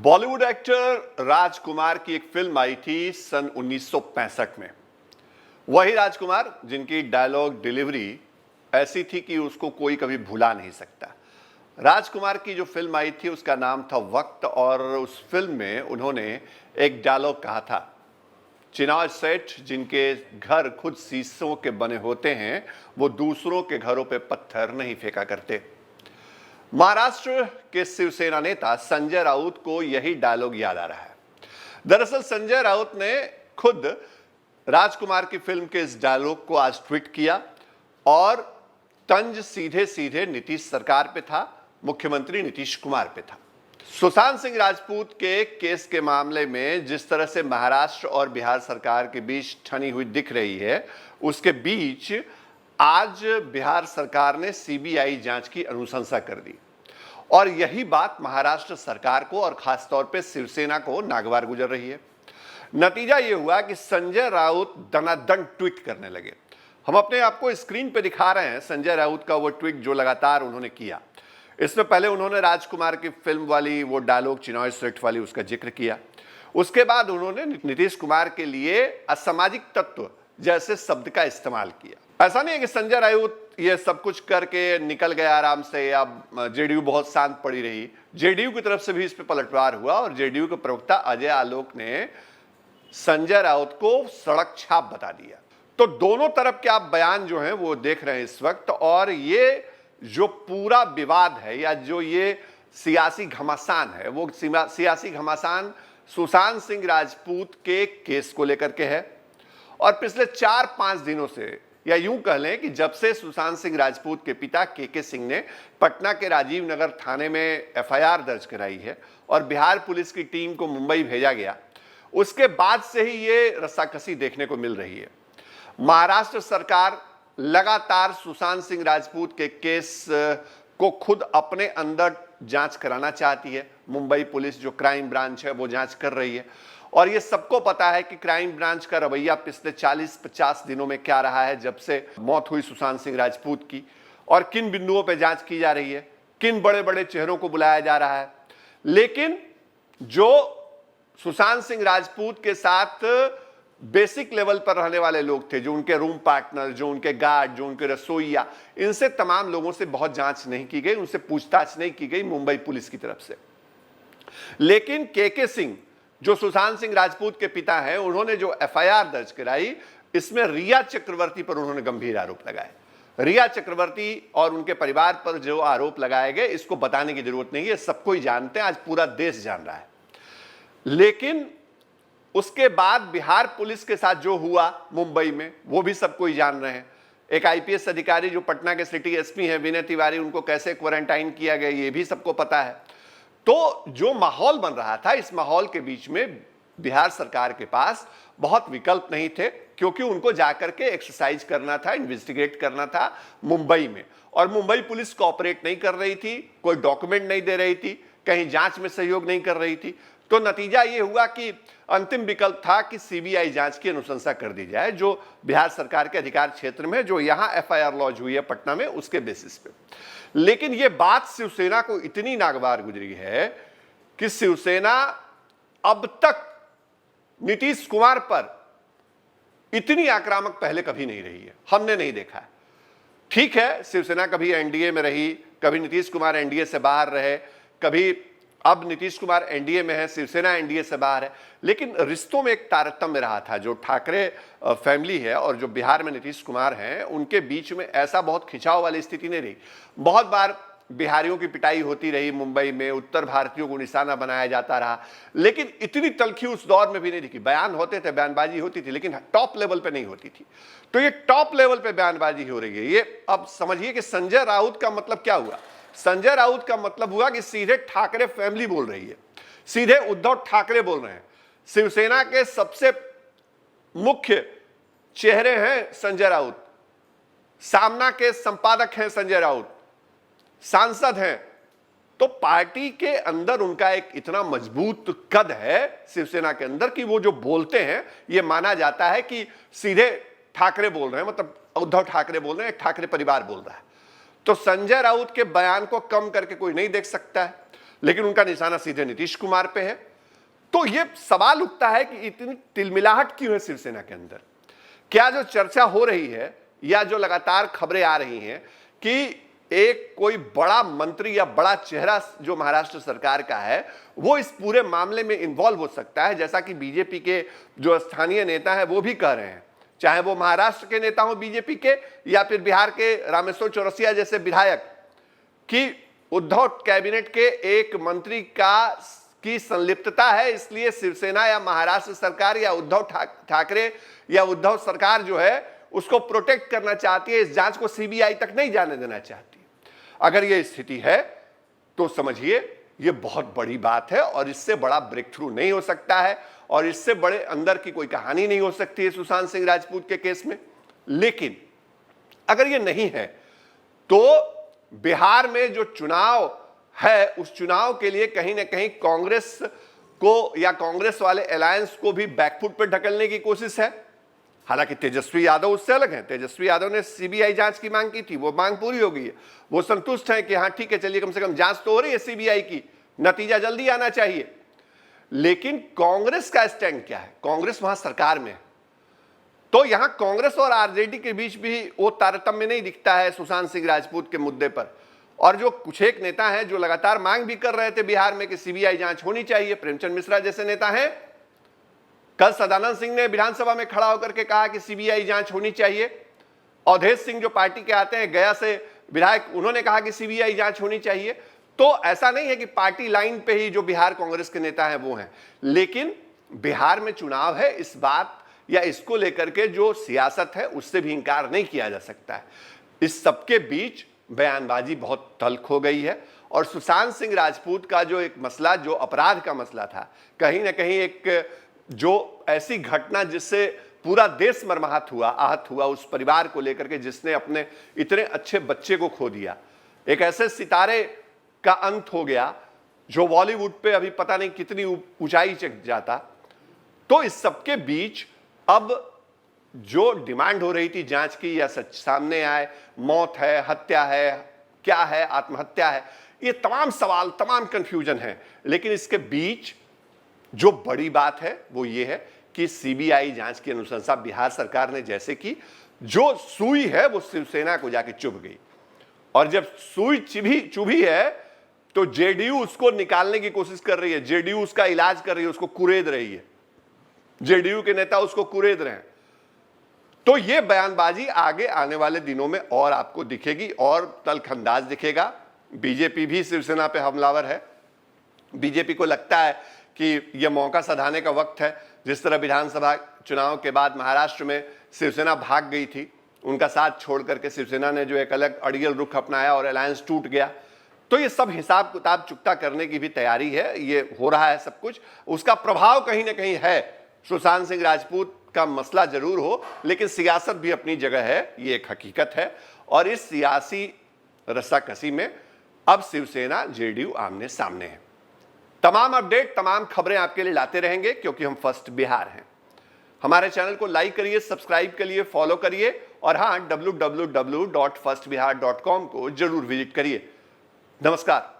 Bollywood actor राजकुमार की एक film आई थी सन 1965 में। वही राजकुमार जिनकी डायलॉग डिलीवरी ऐसी थी कि उसको कोई कभी भुला नहीं सकता। राजकुमार की जो फिल्म आई थी उसका नाम था वक्त, और उस फिल्म में उन्होंने एक डायलॉग कहा था, चिनार सेठ जिनके घर खुद शीशों के बने होते हैं वो दूसरों के घरों पे पत्थर नहीं फेंका करते। महाराष्ट्र के शिवसेना नेता संजय राउत को यही डायलॉग याद आ रहा है। दरअसल संजय राउत ने खुद राजकुमार की फिल्म के इस डायलॉग को आज ट्वीट किया और तंज सीधे सीधे नीतीश सरकार पे था, मुख्यमंत्री नीतीश कुमार पे था। सुशांत सिंह राजपूत के केस के मामले में जिस तरह से महाराष्ट्र और बिहार सरकार के बीच ठनी हुई दिख रही है, उसके बीच आज बिहार सरकार ने सीबीआई जांच की अनुशंसा कर दी और यही बात महाराष्ट्र सरकार को और खासतौर पे शिवसेना को नागवार गुजर रही है। नतीजा यह हुआ कि संजय राउत दनादन ट्वीट करने लगे। हम अपने आपको स्क्रीन पे दिखा रहे हैं संजय राउत का वो ट्वीट जो लगातार उन्होंने किया। इसमें पहले उन्होंने राजकुमार की फिल्म वाली वो डायलॉग चिनार सेठ वाली उसका जिक्र किया। उसके बाद उन्होंने नीतीश कुमार के लिए असामाजिक तत्व जैसे शब्द का इस्तेमाल किया। ऐसा नहीं है कि संजय राउत ये सब कुछ करके निकल गया आराम से या जेडीयू बहुत शांत पड़ी रही। जेडीयू की तरफ से भी इस पे पलटवार हुआ और जेडीयू के प्रवक्ता अजय आलोक ने संजय राउत को सड़क छाप बता दिया। तो दोनों तरफ के आप बयान जो हैं वो देख रहे हैं इस वक्त, और ये जो पूरा विवाद है या जो ये सियासी घमासान है वो सियासी घमासान सुशांत सिंह राजपूत के केस को लेकर के है। और पिछले 4-5 दिनों से, या यूं कह लें कि जब से सुशांत सिंह राजपूत के पिता के सिंह ने पटना के राजीव नगर थाने में एफआईआर दर्ज कराई है और बिहार पुलिस की टीम को मुंबई भेजा गया, उसके बाद से ही ये रस्साकसी देखने को मिल रही है। महाराष्ट्र सरकार लगातार सुशांत सिंह राजपूत के केस को खुद अपने अंदर जांच कराना चाहती है। मुंबई पुलिस जो क्राइम ब्रांच है वो जांच कर रही है और ये सबको पता है कि क्राइम ब्रांच का रवैया पिछले 40-50 दिनों में क्या रहा है जब से मौत हुई सुशांत सिंह राजपूत की, और किन बिंदुओं पे जांच की जा रही है, किन बड़े बड़े चेहरों को बुलाया जा रहा है। लेकिन जो सुशांत सिंह राजपूत के साथ बेसिक लेवल पर रहने वाले लोग थे, जो उनके रूम पार्टनर, जो उनके गार्ड, जो उनके रसोइया, इनसे तमाम लोगों से बहुत जांच नहीं की गई, उनसे पूछताछ नहीं की गई मुंबई पुलिस की तरफ से। लेकिन के सिंह जो सुशांत सिंह राजपूत के पिता हैं, उन्होंने जो एफआईआर दर्ज कराई, इसमें रिया चक्रवर्ती पर उन्होंने गंभीर आरोप लगाए। रिया चक्रवर्ती और उनके परिवार पर जो आरोप लगाए गए, इसको बताने की जरूरत नहीं है, सबको ही जानते हैं, आज पूरा देश जान रहा है। लेकिन उसके बाद बिहार पुलिस के साथ जो हुआ मुंबई में, वो भी सबको ही जान रहे हैं। एक आईपीएस अधिकारी जो पटना के सिटी एसपी हैं विनय तिवारी, उनको कैसे क्वारंटाइन किया गया ये भी सबको पता है। तो जो माहौल बन रहा था, इस माहौल के बीच में बिहार सरकार के पास बहुत विकल्प नहीं थे, क्योंकि उनको जाकर के एक्सरसाइज करना था, इन्वेस्टिगेट करना था मुंबई में, और मुंबई पुलिस कोऑपरेट नहीं कर रही थी, कोई डॉक्यूमेंट नहीं दे रही थी, कहीं जांच में सहयोग नहीं कर रही थी। तो नतीजा ये हुआ कि अंतिम विकल्प था कि सीबीआई जांच की अनुशंसा कर दी जाए, जो बिहार सरकार के अधिकार क्षेत्र में, जो यहां एफआईआर लॉन्च हुई है पटना में, उसके बेसिस पे। लेकिन यह बात शिवसेना को इतनी नागवार गुजरी है कि शिवसेना अब तक नीतीश कुमार पर इतनी आक्रामक पहले कभी नहीं रही है, हमने नहीं देखा है। ठीक है, शिवसेना कभी एनडीए में रही, कभी नीतीश कुमार एनडीए से बाहर रहे, कभी अब नीतीश कुमार एनडीए में है, शिवसेना एनडीए से बाहर है, लेकिन रिश्तों में एक तारतम्य रहा था। जो ठाकरे फैमिली है और जो बिहार में नीतीश कुमार हैं, उनके बीच में ऐसा बहुत खिंचाव वाली स्थिति नहीं रही। बहुत बार बिहारियों की पिटाई होती रही मुंबई में, उत्तर भारतीयों को निशाना बनाया जाता रहा, लेकिन इतनी तलखी उस दौर में भी नहीं दिखी। बयान होते थे, बयानबाजी होती थी, लेकिन टॉप लेवल पे नहीं होती थी। तो ये टॉप लेवल पे बयानबाजी हो रही है। ये अब समझिए कि संजय राउत का मतलब क्या हुआ। संजय राउत का मतलब हुआ कि सीधे ठाकरे फैमिली बोल रही है, सीधे उद्धव ठाकरे बोल रहे हैं। शिवसेना के सबसे मुख्य चेहरे हैं संजय राउत, सामना के संपादक हैं संजय राउत, सांसद हैं। तो पार्टी के अंदर उनका एक इतना मजबूत कद है शिवसेना के अंदर कि वो जो बोलते हैं ये माना जाता है कि सीधे ठाकरे बोल रहे हैं, मतलब उद्धव ठाकरे बोल रहे हैं, ठाकरे परिवार बोल रहा है। तो संजय राउत के बयान को कम करके कोई नहीं देख सकता है। लेकिन उनका निशाना सीधे नीतीश कुमार पे है। तो यह सवाल उठता है कि इतनी तिलमिलाहट क्यों है शिवसेना के अंदर? क्या जो चर्चा हो रही है या जो लगातार खबरें आ रही हैं कि एक कोई बड़ा मंत्री या बड़ा चेहरा जो महाराष्ट्र सरकार का है वो इस पूरे मामले में इन्वॉल्व हो सकता है, जैसा कि बीजेपी के जो स्थानीय नेता हैं वो भी कह रहे हैं, चाहे वो महाराष्ट्र के नेता हो बीजेपी के या फिर बिहार के रामेश्वर चौरसिया जैसे विधायक, कि उद्धव कैबिनेट के एक मंत्री की संलिप्तता है, इसलिए शिवसेना या महाराष्ट्र सरकार या उद्धव ठाकरे या उद्धव सरकार जो है उसको प्रोटेक्ट करना चाहती है, इस जांच को सीबीआई तक नहीं जाने देना चाहती। अगर यह स्थिति है तो समझिए यह बहुत बड़ी बात है और इससे बड़ा ब्रेक थ्रू नहीं हो सकता है और इससे बड़े अंदर की कोई कहानी नहीं हो सकती है सुशांत सिंह राजपूत के केस में। लेकिन अगर यह नहीं है तो बिहार में जो चुनाव है उस चुनाव के लिए कहीं ना कहीं कांग्रेस को या कांग्रेस वाले अलायंस को भी बैकफुट पर ढकलने की कोशिश है। हालांकि तेजस्वी यादव उससे अलग हैं। तेजस्वी यादव ने सीबीआई जांच की मांग की थी, वो मांग पूरी हो गई है, वो संतुष्ट हैं कि हाँ ठीक है चलिए कम से कम जांच तो हो रही है सीबीआई की, नतीजा जल्दी आना चाहिए। लेकिन कांग्रेस का स्टैंड क्या है? कांग्रेस वहां सरकार में है, तो यहां कांग्रेस और आरजेडी के बीच भी वो तारतम्य नहीं दिखता है सुशांत सिंह राजपूत के मुद्दे पर। और जो कुछ एक नेता हैं जो लगातार मांग भी कर रहे थे बिहार में कि सीबीआई जांच होनी चाहिए, प्रेमचंद मिश्रा जैसे नेता हैं, कल सदानंद सिंह ने विधानसभा में खड़ा होकर के कहा कि सीबीआई जांच होनी चाहिए। अवधेश सिंह जो पार्टी के आते हैं गया से विधायक, उन्होंने कहा कि सीबीआई जांच होनी चाहिए। तो ऐसा नहीं है कि पार्टी लाइन पे ही जो बिहार कांग्रेस के नेता हैं वो हैं, लेकिन बिहार में चुनाव है, इस बात या इसको लेकर के जो सियासत है उससे भी इंकार नहीं किया जा सकता है। इस सबके बीच बयानबाजी बहुत तल्ख हो गई है और सुशांत सिंह राजपूत का जो एक मसला, जो अपराध का मसला था, कहीं ना कहीं एक जो ऐसी घटना जिससे पूरा देश मर्माहत हुआ, आहत हुआ उस परिवार को लेकर के जिसने अपने इतने अच्छे बच्चे को खो दिया, एक ऐसे सितारे का अंत हो गया जो बॉलीवुड पे अभी पता नहीं कितनी ऊंचाई चढ़ जाता। तो इस सबके बीच अब जो डिमांड हो रही थी जांच की या सच सामने आए, मौत है, हत्या है, क्या है, आत्महत्या है, ये तमाम सवाल, तमाम कंफ्यूजन है। लेकिन इसके बीच जो बड़ी बात है वो ये है कि सीबीआई जांच की अनुशंसा बिहार सरकार ने जैसे की, जो सुई है वो शिवसेना को जाके चुभ गई और जब सुई चुभी है तो जेडीयू उसको निकालने की कोशिश कर रही है, जेडीयू उसका इलाज कर रही है, उसको कुरेद रही है, जेडीयू के नेता उसको कुरेद रहे हैं। तो ये बयानबाजी आगे आने वाले दिनों में और आपको दिखेगी और तल्खअंदाज दिखेगा। बीजेपी भी शिवसेना पे हमलावर है। बीजेपी को लगता है कि यह मौका सधाने का वक्त है। जिस तरह विधानसभा चुनाव के बाद महाराष्ट्र में शिवसेना भाग गई थी, उनका साथ छोड़ करके शिवसेना ने जो एक अलग अड़ियल रुख अपनाया और अलायंस टूट गया, तो ये सब हिसाब किताब चुकता करने की भी तैयारी है। ये हो रहा है सब कुछ, उसका प्रभाव कहीं ना कहीं है। सुशांत सिंह राजपूत का मसला जरूर हो, लेकिन सियासत भी अपनी जगह है, ये एक हकीकत है। और इस सियासी रस्साकसी में अब शिवसेना जेडीयू आमने सामने है। तमाम अपडेट, तमाम खबरें आपके लिए लाते रहेंगे क्योंकि हम फर्स्ट बिहार हैं। हमारे चैनल को लाइक करिए, सब्सक्राइब करिए, फॉलो करिए और हाँ, www.firstbihar.com को जरूर विजिट करिए। नमस्कार।